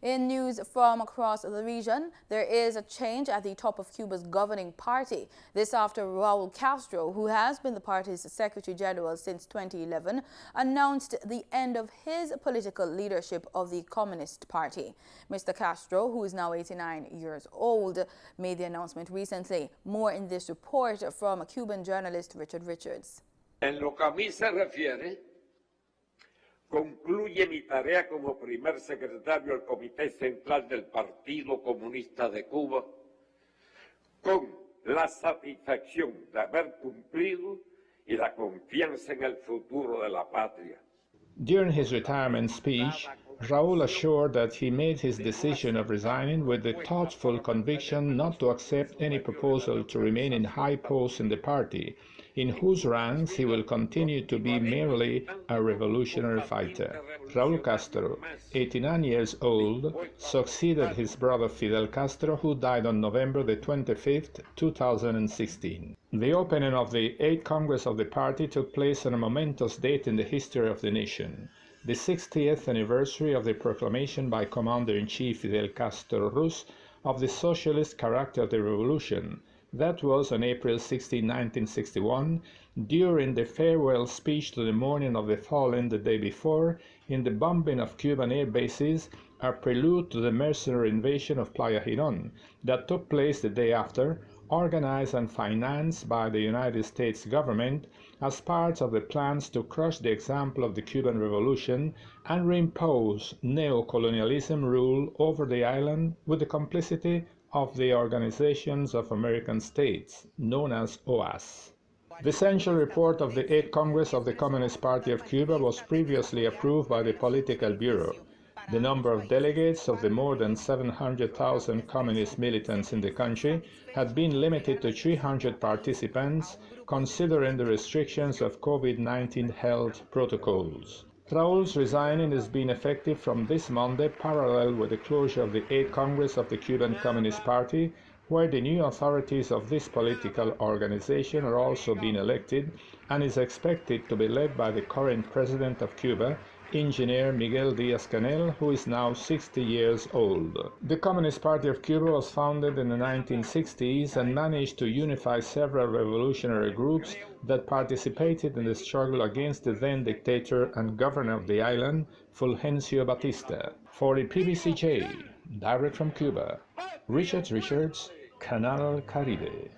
In news from across the region, there is a change at the top of Cuba's governing party. This after Raul Castro, who has been the party's Secretary General since 2011, announced the end of his political leadership of the Communist Party. Mr. Castro, who is now 89 years old, made the announcement recently. More in this report from Cuban journalist Richard Richards. En lo que a mí se refiere, concluye mi tarea como primer secretario del Comité Central del Partido Comunista de Cuba con la satisfacción de haber cumplido y la confianza en el futuro de la patria. During his retirement speech, Raul assured that he made his decision of resigning with the thoughtful conviction not to accept any proposal to remain in high posts in the party, in whose ranks he will continue to be merely a revolutionary fighter. Raul Castro, 89 years old, succeeded his brother Fidel Castro, who died on November the 25th, 2016. The opening of the 8th Congress of the party took place on a momentous date in the history of the nation, the 60th anniversary of the proclamation by Commander-in-Chief Fidel Castro Ruz of the socialist character of the revolution. That was on April 16, 1961, during the farewell speech to the mourning of the fallen the day before, in the bombing of Cuban air bases, a prelude to the mercenary invasion of Playa Girón that took place the day after, organized and financed by the United States government as part of the plans to crush the example of the Cuban Revolution and reimpose neocolonialism rule over the island with the complicity of the Organizations of American States, known as OAS. The essential report of the 8th Congress of the Communist Party of Cuba was previously approved by the Political Bureau. The number of delegates of the more than 700,000 communist militants in the country had been limited to 300 participants, considering the restrictions of COVID-19 health protocols. Raul's resigning is being effective from this Monday, parallel with the closure of the 8th Congress of the Cuban Communist Party, where the new authorities of this political organization are also being elected and is expected to be led by the current president of Cuba, Engineer Miguel Díaz-Canel, who is now 60 years old. The Communist Party of Cuba was founded in the 1960s and managed to unify several revolutionary groups that participated in the struggle against the then dictator and governor of the island, Fulgencio Batista. For the PBCJ, direct from Cuba, Richard Richards, Canal Caribe.